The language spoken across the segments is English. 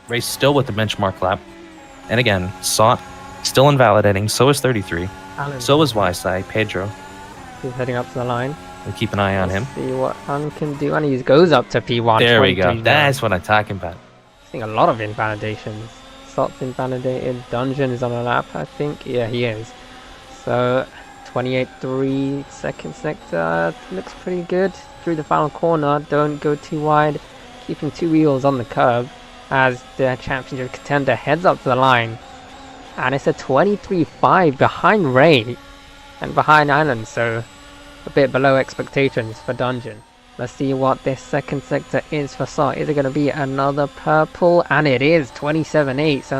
Race still with the benchmark lap. And again, Sot still invalidating. So is 33. Alan. So is Yside. Pedro. He's heading up to the line. We keep an eye on him. See what Alan can do. And he goes up to P1. There we go. That's what I'm talking about. Seeing a lot of invalidations. Sot's invalidated. Dungeon is on a lap, I think. Yeah, he is. So 28.3 second sector. Looks pretty good. Through the final corner. Don't go too wide. Keeping 2 wheels on the curb as the championship contender heads up to the line. And it's a 23.5 behind Ray and behind Alan, so a bit below expectations for Dungeon. Let's see what this second sector is for Sot. Is it going to be another purple? And it is 27.8, so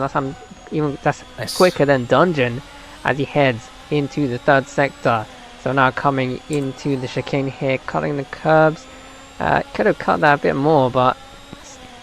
that's Nice. quicker than Dungeon as he heads into the third sector. So now coming into the chicane here, cutting the curbs. Could have cut that a bit more, but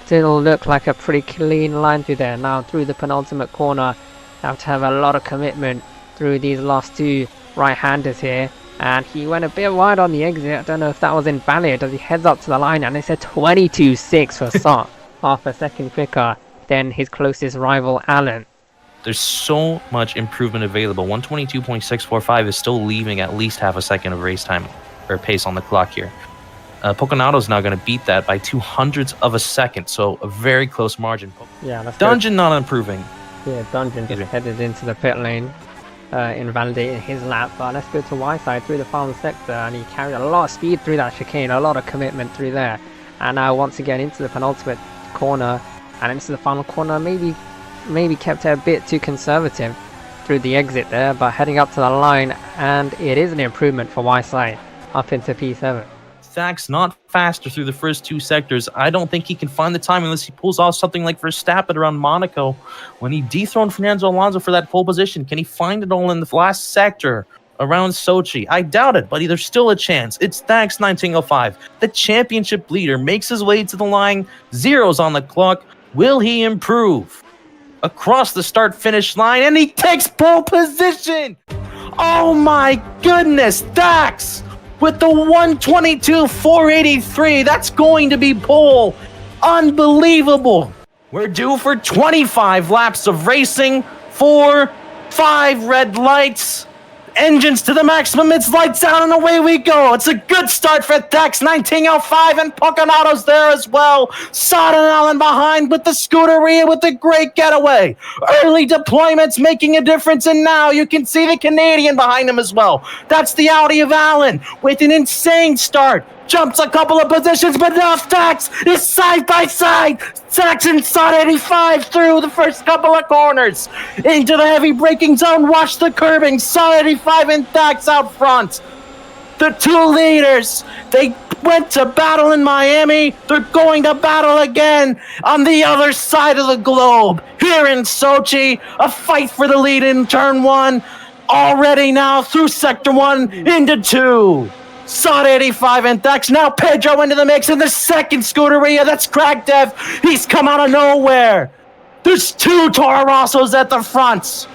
still look like a pretty clean line through there. Now through the penultimate corner, have to have a lot of commitment through these last 2 right-handers here. And he went a bit wide on the exit. I don't know if that was invalid as he heads up to the line, and it's a 22.6 for Sot, half a second quicker than his closest rival Alan. There's so much improvement available. 122.645 is still leaving at least half a second of race time or pace on the clock here. Poconato's now going to beat that by 0.02 of a second, so a very close margin. Yeah, that's Dungeon not improving. Yeah, Dungeon just headed into the pit lane, invalidating his lap. But let's go to Yside through the final sector, and he carried a lot of speed through that chicane, a lot of commitment through there. And now once again into the penultimate corner and into the final corner, maybe kept it a bit too conservative through the exit there, but heading up to the line, and it is an improvement for Yside up into P7. Thax not faster through the first 2 sectors. I don't think he can find the time unless he pulls off something like Verstappen around Monaco when he dethroned Fernando Alonso for that pole position. Can he find it all in the last sector around Sochi? I doubt it, but there's still a chance. It's Thax 1905. The championship leader makes his way to the line. 0's on the clock. Will he improve? Across the start-finish line, and he takes pole position! Oh my goodness, Thax! With the 122.483, that's going to be pole. Unbelievable. We're due for 25 laps of racing. 4, 5 red lights. Engines to the maximum. It's lights out and away we go. It's a good start for Thax 1905, and Poconato's there as well. Sot and Allen behind with the Scuderia with a great getaway. Early deployments making a difference, and now you can see the Canadian behind him as well. That's the Audi of Allen with an insane start. Jumps a couple of positions, but now Thax is side by side. Thax and Sot 85 through the first couple of corners. Into the heavy braking zone, watch the curbing. Sot 85 and Thax out front. The 2 leaders, they went to battle in Miami. They're going to battle again on the other side of the globe. Here in Sochi, a fight for the lead in turn 1. Already now through sector 1 into 2. Sot 85 and Thax, now Pedro into the mix in the second Scuderia. That's Kragdev. He's come out of nowhere. There's 2 Toro Rossos at the front.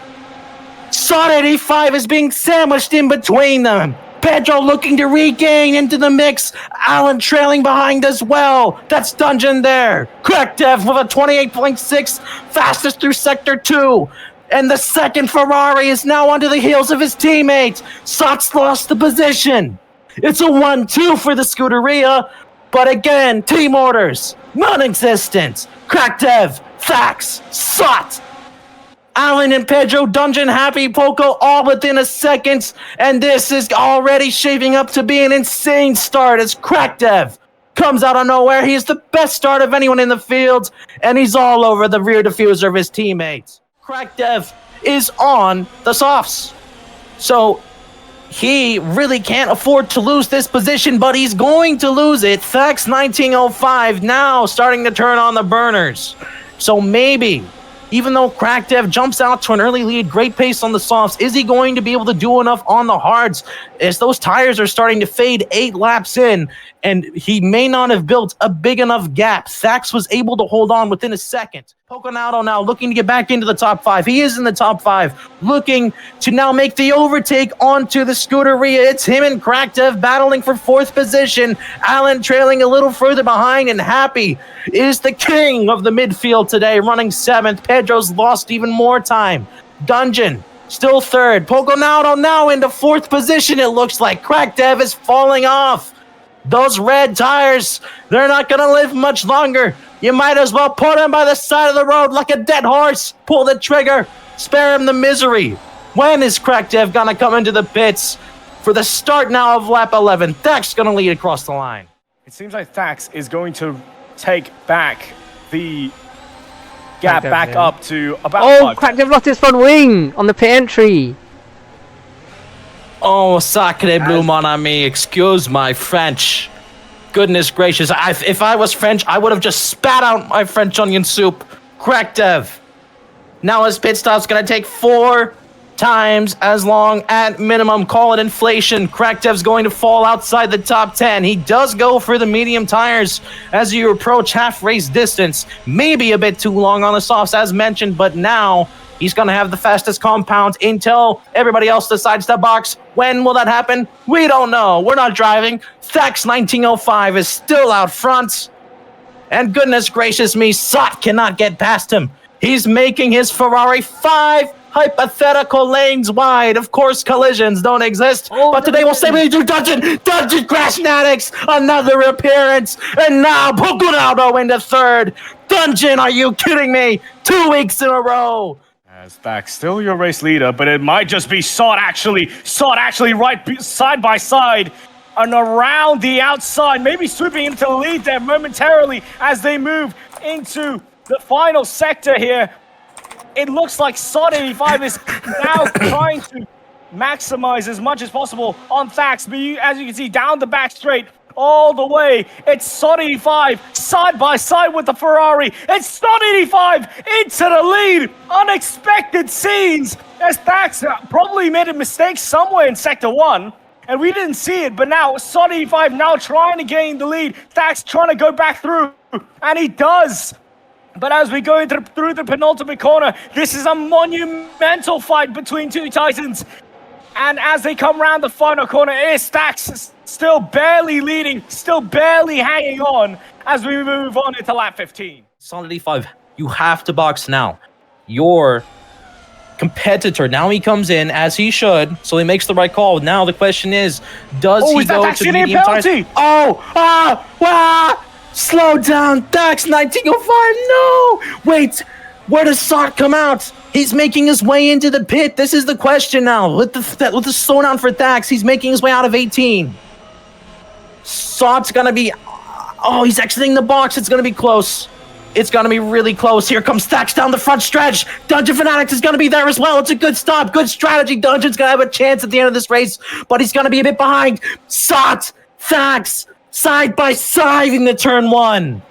Sot 85 is being sandwiched in between them. Pedro looking to regain into the mix. Allen trailing behind as well. That's Dungeon there. Kragdev with a 28.6, fastest through sector 2. And the second Ferrari is now under the heels of his teammate. Sot's lost the position. It's a 1-2 for the Scuderia, but again, team orders, non-existent. Kragdev, Thax, Sot. Allen and Pedro, Dungeon, Happy, Poco, all within a second, and this is already shaping up to be an insane start as Kragdev comes out of nowhere. He's the best start of anyone in the field, and he's all over the rear diffuser of his teammates. Kragdev is on the softs, so he really can't afford to lose this position, but he's going to lose it. Thax 1905 now starting to turn on the burners. So maybe, even though Kragdev jumps out to an early lead, great pace on the softs, is he going to be able to do enough on the hards as those tires are starting to fade 8 laps in, and he may not have built a big enough gap. Thax was able to hold on within a second. Poconato now looking to get back into the top 5. He is in the top 5, looking to now make the overtake onto the Scuderia. It's him and Kraktev battling for 4th position. Allen trailing a little further behind, and Happy is the king of the midfield today, running 7th. Pedro's lost even more time. Dungeon still 3rd. Poconato now into 4th position. It looks like Kraktev is falling off. Those red tires, they're not going to live much longer. You might as well put him by the side of the road like a dead horse. Pull the trigger. Spare him the misery. When is Kraktev going to come into the pits for the start now of lap 11? Thax going to lead across the line. It seems like Thax is going to take back the gap back up to about 5. Kraktev lost his front wing on the pit entry. Oh, sacre bleu, mon ami. Excuse my French. Goodness gracious. If I was French, I would have just spat out my French onion soup. Kraktev. Now his pit stop's going to take 4 times as long at minimum. Call it inflation. Kraktev's going to fall outside the top 10. He does go for the medium tires as you approach half race distance. Maybe a bit too long on the softs as mentioned, but now he's going to have the fastest compound until everybody else decides to box. When will that happen? We don't know. We're not driving. Thax 1905 is still out front. And goodness gracious me, Sot cannot get past him. He's making his Ferrari 5 hypothetical lanes wide. Of course, collisions don't exist. But today we'll say we do Dungeon Crash Fanatics. Another appearance. And now Poconato into 3rd. Dungeon, are you kidding me? 2 weeks in a row. As Thax still your race leader, but it might just be Sot actually right side by side and around the outside, maybe sweeping into the lead there momentarily as they move into the final sector here. It looks like Sot 85 is now trying to maximize as much as possible on Thax, but as you can see down the back straight, all the way, it's Sot 85 side by side with the Ferrari. It's Sot 85 into the lead. Unexpected scenes as Thax probably made a mistake somewhere in Sector 1, and we didn't see it, but now Sot 85 now trying to gain the lead. Thax trying to go back through, and he does. But as we go through the penultimate corner, this is a monumental fight between 2 Titans. And as they come around the final corner, Thax still barely leading, still barely hanging on as we move on into lap 15. Solid 85, you have to box now. Your competitor, now he comes in as he should, so he makes the right call. Now the question is, does he go to medium tires? Slow down, Thax 1905, no! Wait, where does Sot come out? He's making his way into the pit. This is the question now. With the slowdown for Thax, he's making his way out of 18. Sot's gonna be... Oh, he's exiting the box. It's gonna be close. It's gonna be really close. Here comes Thax down the front stretch. Dungeon Fanatics is gonna be there as well. It's a good stop. Good strategy. Dungeon's gonna have a chance at the end of this race, but he's gonna be a bit behind. Sot, Thax, side by side in the turn 1.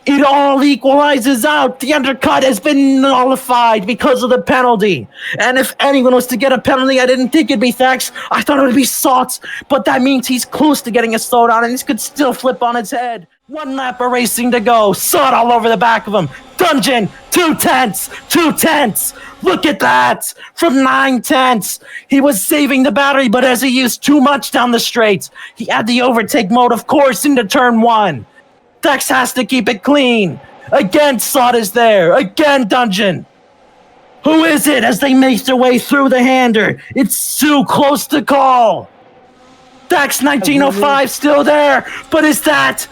It all equalizes out. The undercut has been nullified because of the penalty. And if anyone was to get a penalty, I didn't think it'd be Thax. I thought it would be Sot. But that means he's close to getting a slowdown, and this could still flip on its head. 1 lap of racing to go. Sot all over the back of him. Dungeon, 2 tenths. 2 tenths. Look at that. From 9 tenths. He was saving the battery, but as he used too much down the straight, he had the overtake mode, of course, into turn 1. Thax has to keep it clean. Again, Sot is there. Again, Dungeon. Who is it as they make their way through the hander? It's too close to call. Thax 1905 still there. But is that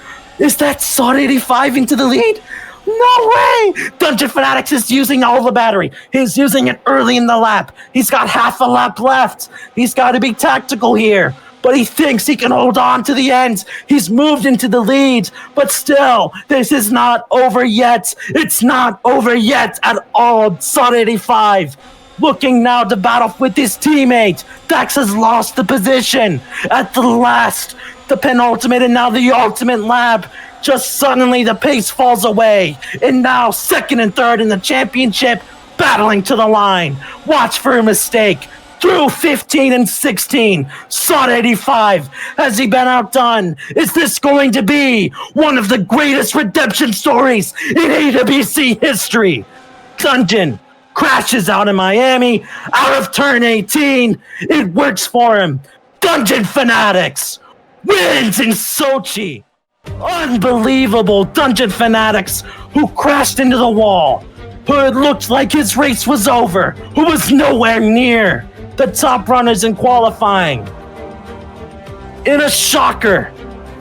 Sot 85 into the lead? No way! Dungeon Fanatics is using all the battery. He's using it early in the lap. He's got half a lap left. He's got to be tactical here. But he thinks he can hold on to the end. He's moved into the lead. But still, this is not over yet. It's not over yet at all. Sot 85 looking now to battle with his teammate. Thax has lost the position at the penultimate, and now the ultimate lap. Just suddenly the pace falls away. And now 2nd and 3rd in the championship, battling to the line. Watch for a mistake. through 15 and 16. Sought 85. Has he been outdone? Is this going to be one of the greatest redemption stories in AWC history? Dungeon crashes out in Miami, out of turn 18. It works for him. Dungeon Fanatics wins in Sochi. Unbelievable. Dungeon Fanatics, who crashed into the wall, who it looked like his race was over, who was nowhere near the top runners in qualifying. In a shocker,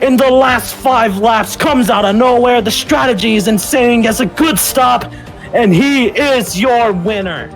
in the last 5 laps, comes out of nowhere. The strategy is insane, gets a good stop, and he is your winner.